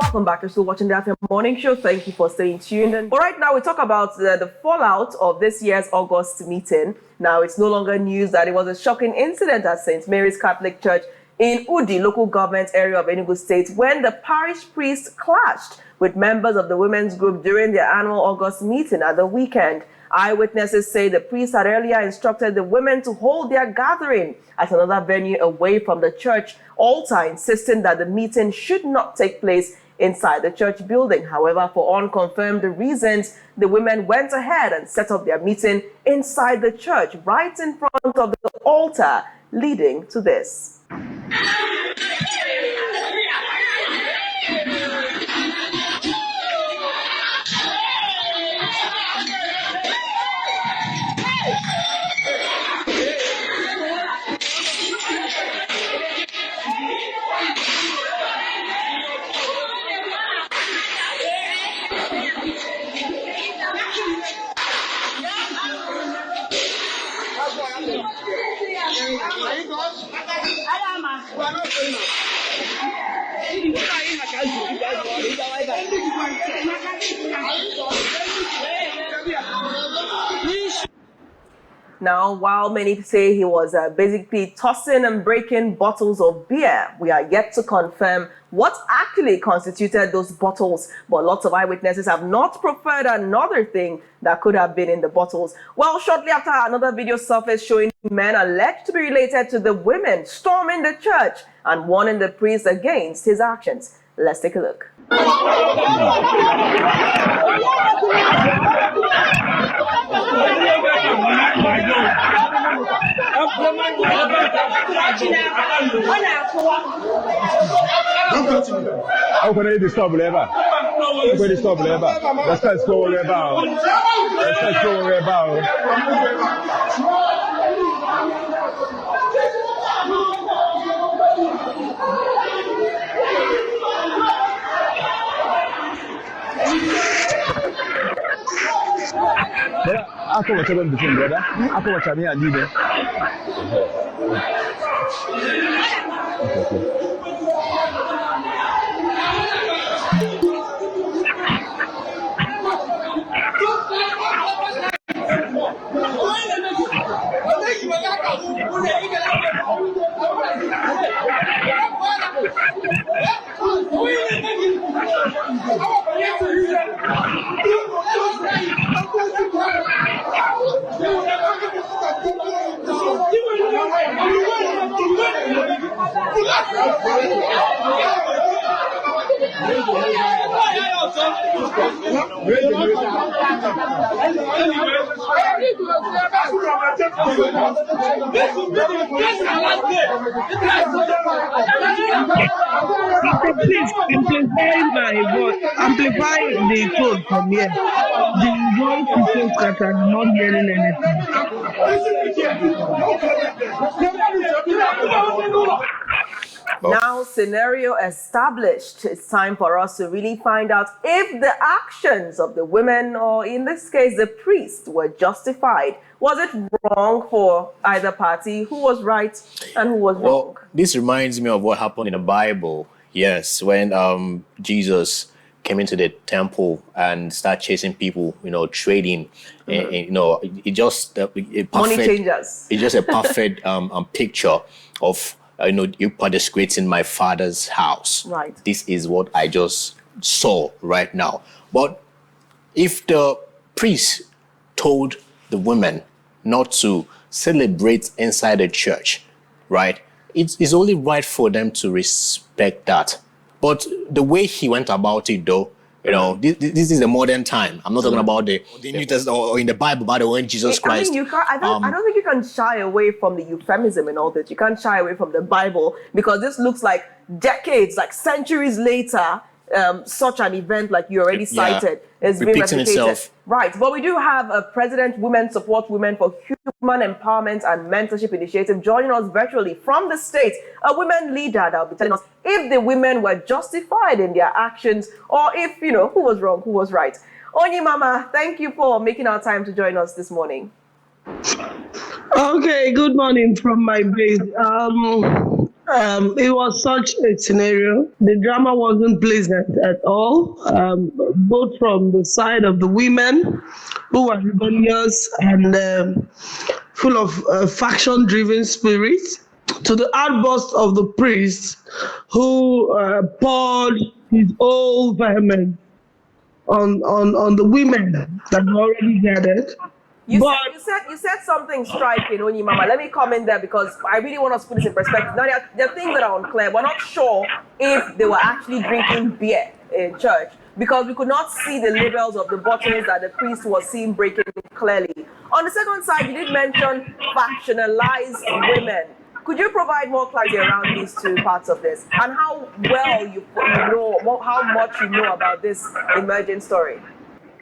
Welcome back. You're still watching the Afia Morning Show. Thank you for staying tuned. And right now, we talk about the fallout of this year's August meeting. Now, it's no longer news that it was a shocking incident at St. Mary's Catholic Church in Udi, local government area of Enugu State, when the parish priest clashed with members of the women's group during their annual August meeting at the weekend. Eyewitnesses say the priest had earlier instructed the women to hold their gathering at another venue away from the church altar, insisting that the meeting should not take place inside the church building. However, for unconfirmed reasons, the women went ahead and set up their meeting inside the church, right in front of the altar, leading to this. Now, while many say he was basically tossing and breaking bottles of beer, we are yet to confirm what actually constituted those bottles. But lots of eyewitnesses have not preferred another thing that could have been in the bottles. Well, shortly after, another video surfaced showing men alleged to be related to the women storming the church and warning the priest against his actions. Let's take a look. How can I disturb labor? How can I disturb labor? Let's go labor. Let's go labor. Aku baca benda sini, brother. Aku baca ni adi deh. Please amplify the code from here. The voice is so that I'm not hearing anything. Now, scenario established. It's time for us to really find out if the actions of the women, or in this case, the priest, were justified. Was it wrong for either party? Who was right and who was wrong? This reminds me of what happened in the Bible. Yes, when Jesus came into the temple and started chasing people, trading. And, it just a perfect, money changers. It's just a perfect picture of you participate in my Father's house. Right. This is what I just saw right now. But if the priest told the women not to celebrate inside the church, right? It's only right for them to respect that. But the way he went about it, though, this is the modern time. I'm not talking about the New Testament or in the Bible, by the way, Jesus Christ. I mean, I don't think you can shy away from the euphemism and all that. You can't shy away from the Bible, because this looks like decades, like centuries later, such an event like you already cited is being replicated. Itself. Right. But we do have a President Women Support Women for Human Empowerment and Mentorship Initiative joining us virtually from the state, a women leader that will be telling us if the women were justified in their actions, or if, who was wrong, who was right. Onyinye Mamah, thank you for making our time to join us this morning. Okay, good morning from my base. It was such a scenario. The drama wasn't pleasant at all, both from the side of the women who were rebellious and full of faction-driven spirits, to the outburst of the priest who poured his whole vehemence on the women that were already gathered. You said something striking, Onyinye Mamah. Let me comment there because I really want us to put this in perspective. Now, there are things that are unclear. We're not sure if they were actually drinking beer in church because we could not see the labels of the bottles that the priest was seen breaking clearly. On the second side, you did mention factionalized women. Could you provide more clarity around these two parts of this and how well you know, how much you know about this emerging story?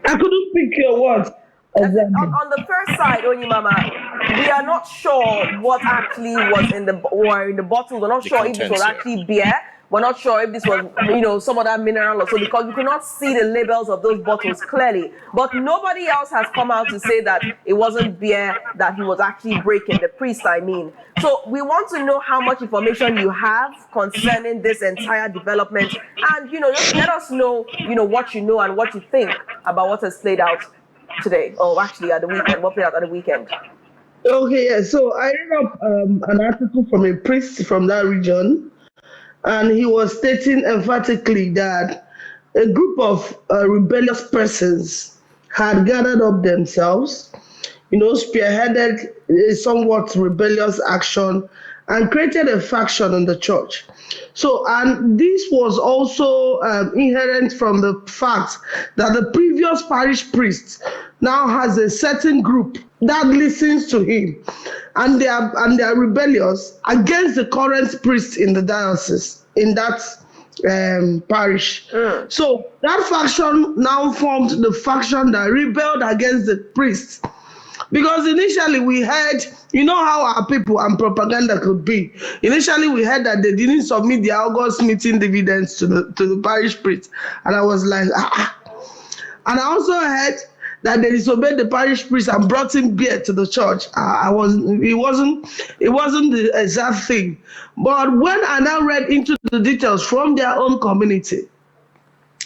I couldn't pick your words. Exactly. On the first side, Onyinye Mamah, we are not sure what actually was in the bottles. We're not sure if this was actually beer. We're not sure if this was, some other mineral or so because we could not see the labels of those bottles clearly. But nobody else has come out to say that it wasn't beer that he was actually breaking, the priest, I mean. So we want to know how much information you have concerning this entire development and, just let us know, what you know and what you think about what has played out today, or actually at the weekend, what played out at the weekend. Okay, yeah. So I read up an article from a priest from that region, and he was stating emphatically that a group of rebellious persons had gathered up themselves, spearheaded a somewhat rebellious action and created a faction in the church. So, and this was also inherent from the fact that the previous parish priest now has a certain group that listens to him, and they are rebellious against the current priest in the diocese in that parish. So that faction now formed the faction that rebelled against the priest. Because initially we heard, how our people and propaganda could be. Initially we heard that they didn't submit their August meeting dividends to the parish priest. And I was like, And I also heard that they disobeyed the parish priest and brought him beer to the church. It wasn't the exact thing. But when I now read into the details from their own community,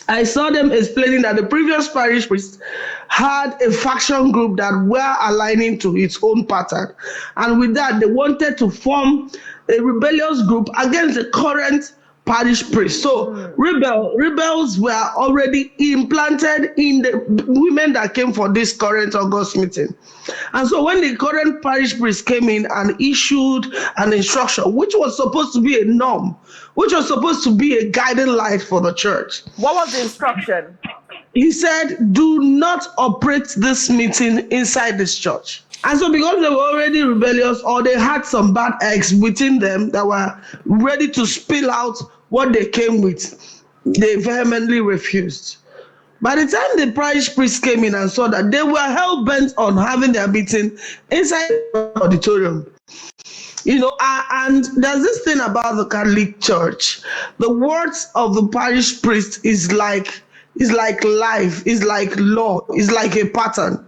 I saw them explaining that the previous parish priest had a faction group that were aligning to its own pattern. And with that, they wanted to form a rebellious group against the current parish priest. So rebels were already implanted in the women that came for this current August meeting. And so when the current parish priest came in and issued an instruction, which was supposed to be a norm, which was supposed to be a guiding light for the church. What was the instruction? He said, do not operate this meeting inside this church. And so because they were already rebellious or they had some bad eggs within them that were ready to spill out what they came with, they vehemently refused. By the time the parish priest came in and saw that they were hell-bent on having their meeting inside the auditorium, and there's this thing about the Catholic Church. The words of the parish priest is like life, is like law, is like a pattern.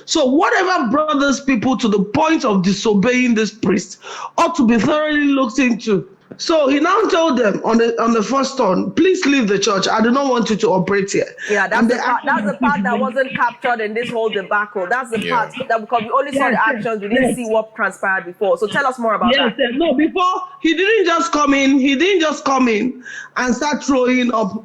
So whatever brought those people to the point of disobeying this priest ought to be thoroughly looked into. So he now told them on the first turn, please leave the church. I do not want you to operate here. Yeah, that's the part that wasn't captured in this whole debacle. That's the part that because we only saw the actions, we didn't see what transpired before. So tell us more about that. No, before he didn't just come in and start throwing up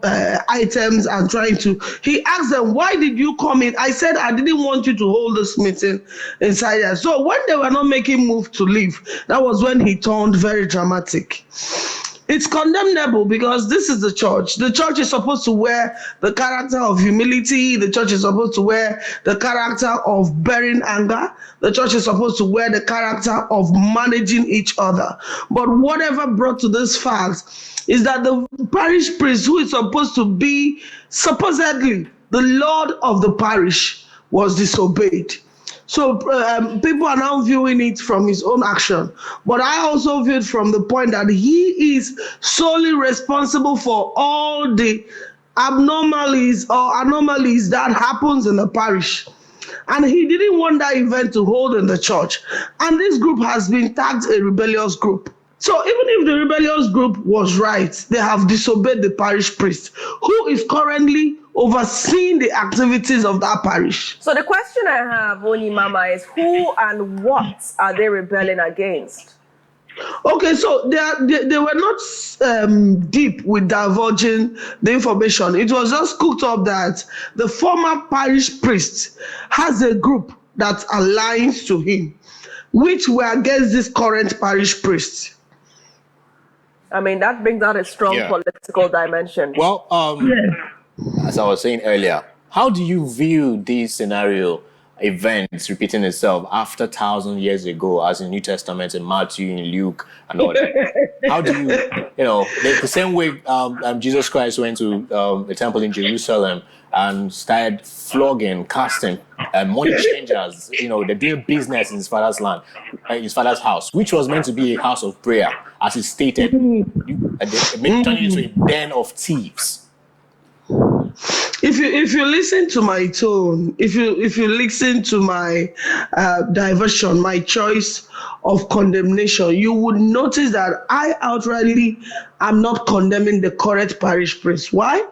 items and trying to. He asked them, why did you come in? I said, I didn't want you to hold this meeting inside there. So when they were not making move to leave, that was when he turned very dramatic. It's condemnable because this is the church. The church is supposed to wear the character of humility. The church is supposed to wear the character of bearing anger. The church is supposed to wear the character of managing each other. But whatever brought to this fact is that the parish priest, who is supposed to be supposedly the Lord of the parish, was disobeyed. So people are now viewing it from his own action. But I also view it from the point that he is solely responsible for all the abnormalities or anomalies that happens in the parish. And he didn't want that event to hold in the church. And this group has been tagged a rebellious group. So even if the rebellious group was right, they have disobeyed the parish priest, who is currently overseeing the activities of that parish. So the question I have, Onyinye Mamah, is who and what are they rebelling against? Okay, so they were not deep with divulging the information. It was just cooked up that the former parish priest has a group that aligns to him, which were against this current parish priest. I mean, that brings out a strong political dimension. Well, as I was saying earlier, how do you view this scenario, events repeating itself after 1,000 years ago, as in New Testament, in Matthew, in Luke, and all that? How do you, the same way Jesus Christ went to the temple in Jerusalem and started flogging, casting money changers, they're doing business in his father's land, his father's house, which was meant to be a house of prayer, as he stated, turning into a den of thieves. If you listen to my tone, if you listen to my diversion, my choice of condemnation, you would notice that I outrightly am not condemning the correct parish priest. Why?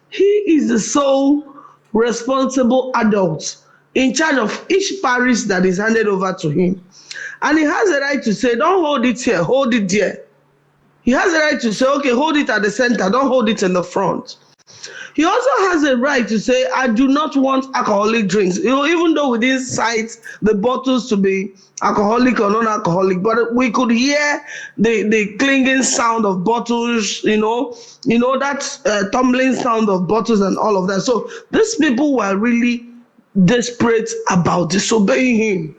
He is the sole responsible adult in charge of each parish that is handed over to him. And he has a right to say, don't hold it here, hold it there. He has a right to say, okay, hold it at the center, don't hold it in the front. He also has a right to say, I do not want alcoholic drinks. Even though we didn't cite the bottles to be alcoholic or non-alcoholic, but we could hear the clinging sound of bottles, that tumbling sound of bottles and all of that. So these people were really desperate about disobeying him.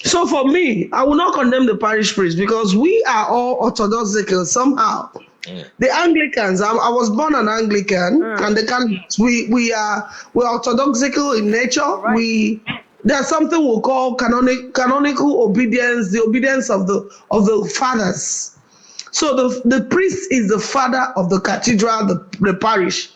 So for me, I will not condemn the parish priest because we are all orthodoxical somehow. The Anglicans, I was born an Anglican, and the Catholics, we're orthodoxical in nature. Right. There's something we call canonical obedience, the obedience of the fathers. So the priest is the father of the cathedral, the parish.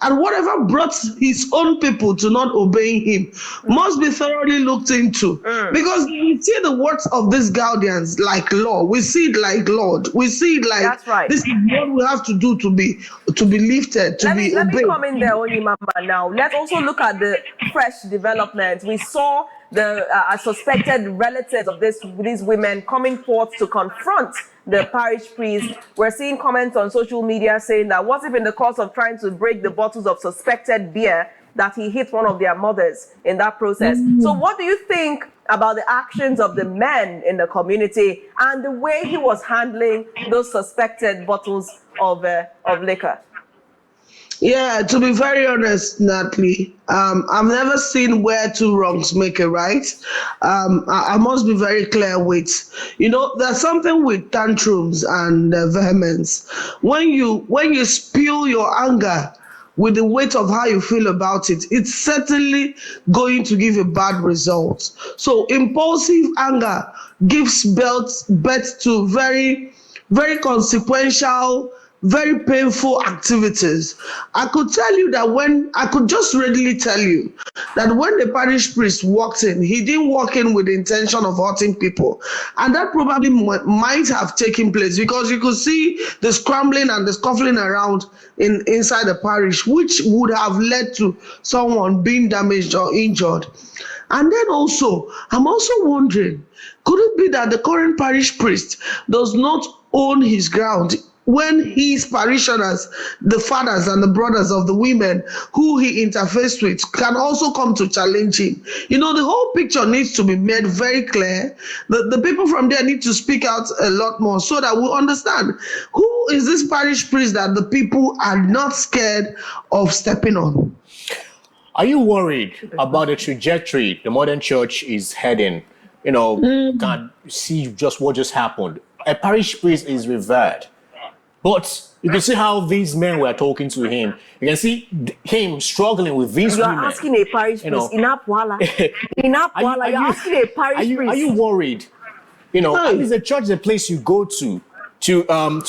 And whatever brought his own people to not obeying him must be thoroughly looked into. Because we see the words of these guardians like law. We see it like Lord. We see it like that's right. This is what we have to do to be lifted, to be obeyed. Let me come in there, Onyinye Mamah, now. Let's also look at the fresh developments. We saw the suspected relatives of these women coming forth to confront the parish priest. We're seeing comments on social media saying that what if in the course of trying to break the bottles of suspected beer that he hit one of their mothers in that process. So what do you think about the actions of the men in the community and the way he was handling those suspected bottles of liquor? Yeah, to be very honest, Natalie, I've never seen where two wrongs make a right. I must be very clear with, there's something with tantrums and vehemence. When you spill your anger with the weight of how you feel about it, it's certainly going to give a bad result. So impulsive anger gives birth to very, very consequential, very painful activities. I could just readily tell you that when the parish priest walked in, he didn't walk in with the intention of hurting people. And that probably might have taken place because you could see the scrambling and the scuffling around inside the parish, which would have led to someone being damaged or injured. And then also, I'm also wondering, could it be that the current parish priest does not own his ground when his parishioners, the fathers and the brothers of the women who he interfaced with, can also come to challenge him? The whole picture needs to be made very clear. The people from there need to speak out a lot more so that we understand who is this parish priest that the people are not scared of stepping on. Are you worried about the trajectory the modern church is heading? Can see just what just happened. A parish priest is revered. But you can see how these men were talking to him. You can see him struggling with these women. You're asking a parish priest in Apwala. In Apwala, you're asking a parish priest. Are you worried? Is the church the place you go to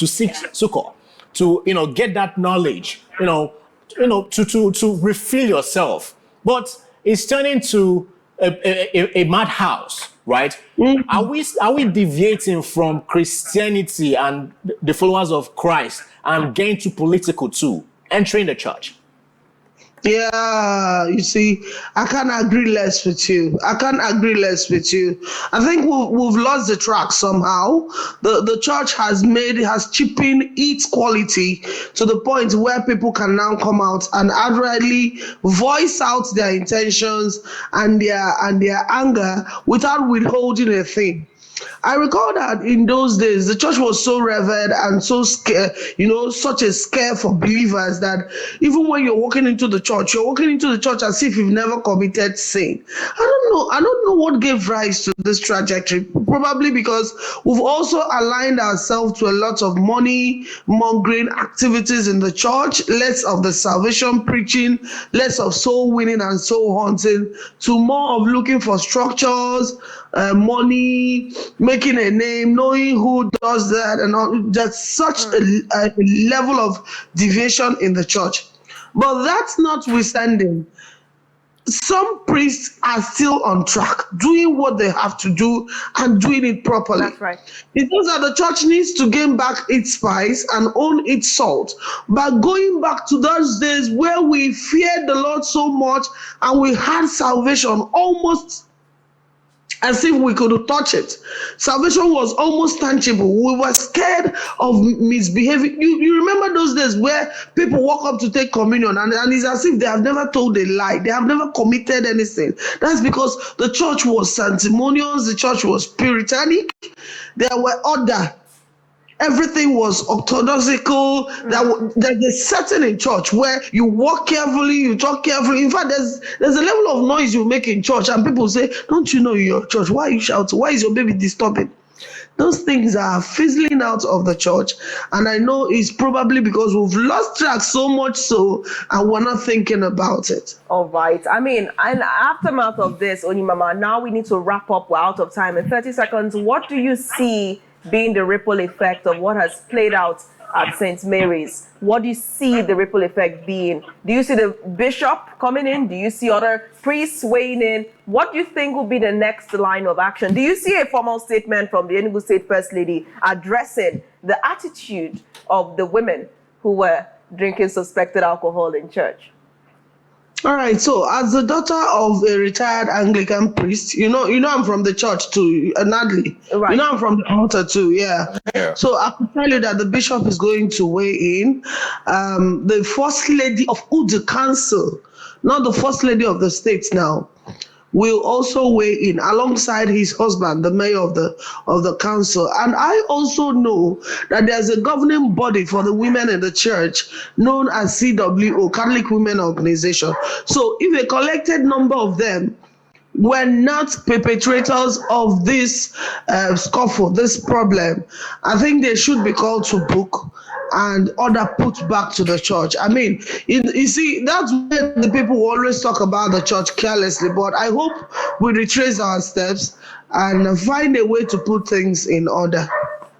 seek succor, to get that knowledge, to refill yourself. But it's turning to a madhouse. right? Are we deviating from Christianity and the followers of Christ and getting too political too, entering the church? Yeah, you see, I can't agree less with you. I think we've lost the track somehow. The church has cheapened its quality to the point where people can now come out and outrightly voice out their intentions and their anger without withholding a thing. I recall that in those days, the church was so revered and so scared, such a scare for believers that even when you're walking into the church, as if you've never committed sin. I don't know what gave rise to this trajectory. Probably because we've also aligned ourselves to a lot of money mongering activities in the church, less of the salvation preaching, less of soul winning and soul hunting, to more of looking for structures, money, making a name, knowing who does that, and all. There's such a level of deviation in the church. But that's notwithstanding, some priests are still on track, doing what they have to do and doing it properly. That's right. It means that the church needs to gain back its spice and own its salt by going back to those days where we feared the Lord so much and we had salvation almost as if we could touch it. Salvation was almost tangible. We were scared of misbehaving. You remember those days where people walk up to take communion and it's as if they have never told a lie. They have never committed anything. That's because the church was sanctimonious. The church was puritanic. There were order. Everything was orthodoxical. There's a setting in church where you walk carefully, you talk carefully. In fact, there's a level of noise you make in church, and people say, "Don't you know your church? Why are you shouting? Why is your baby disturbing?" Those things are fizzling out of the church, and I know it's probably because we've lost track so much so, and we're not thinking about it. All right. I mean, in the aftermath of this, Onyinye Mamah, now we need to wrap up. We're out of time. In 30 seconds, what do you see being the ripple effect of what has played out at St. Mary's? What do you see the ripple effect being? Do you see the bishop coming in? Do you see other priests weighing in? What do you think will be the next line of action? Do you see a formal statement from the Enugu State First Lady addressing the attitude of the women who were drinking suspected alcohol in church? All right. So, as the daughter of a retired Anglican priest, I'm from the church too, Nadley. Right. I'm from the altar too. Yeah. So I can tell you that the bishop is going to weigh in. The first lady of the council, not the first lady of the state now, will also weigh in alongside his husband, the mayor of the council. And I also know that there's a governing body for the women in the church known as CWO, Catholic Women Organization. So if a collected number of them were not perpetrators of this scuffle, this problem, I think they should be called to book and order put back to the church. I mean, you see, that's where the people who always talk about the church carelessly, but I hope we retrace our steps and find a way to put things in order.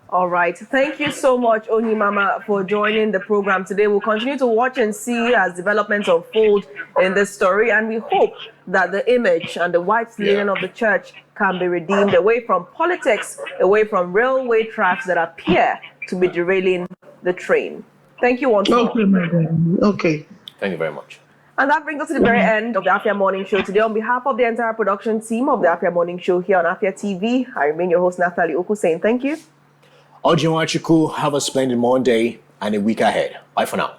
All right. Thank you so much, Onyinye Mamah, for joining the program today. We'll continue to watch and see as developments unfold in this story, and we hope that the image and the white linen of the church can be redeemed away from politics, away from railway tracks that appear to be derailing the train. Thank you once more. Okay, madam. Okay. Thank you very much. And that brings us to the very end of the Afia Morning Show today. On behalf of the entire production team of the Afia Morning Show here on Afia TV, I remain your host, Nathalie Oku, saying thank you. Ojinwachiku, have a splendid Monday and a week ahead. Bye for now.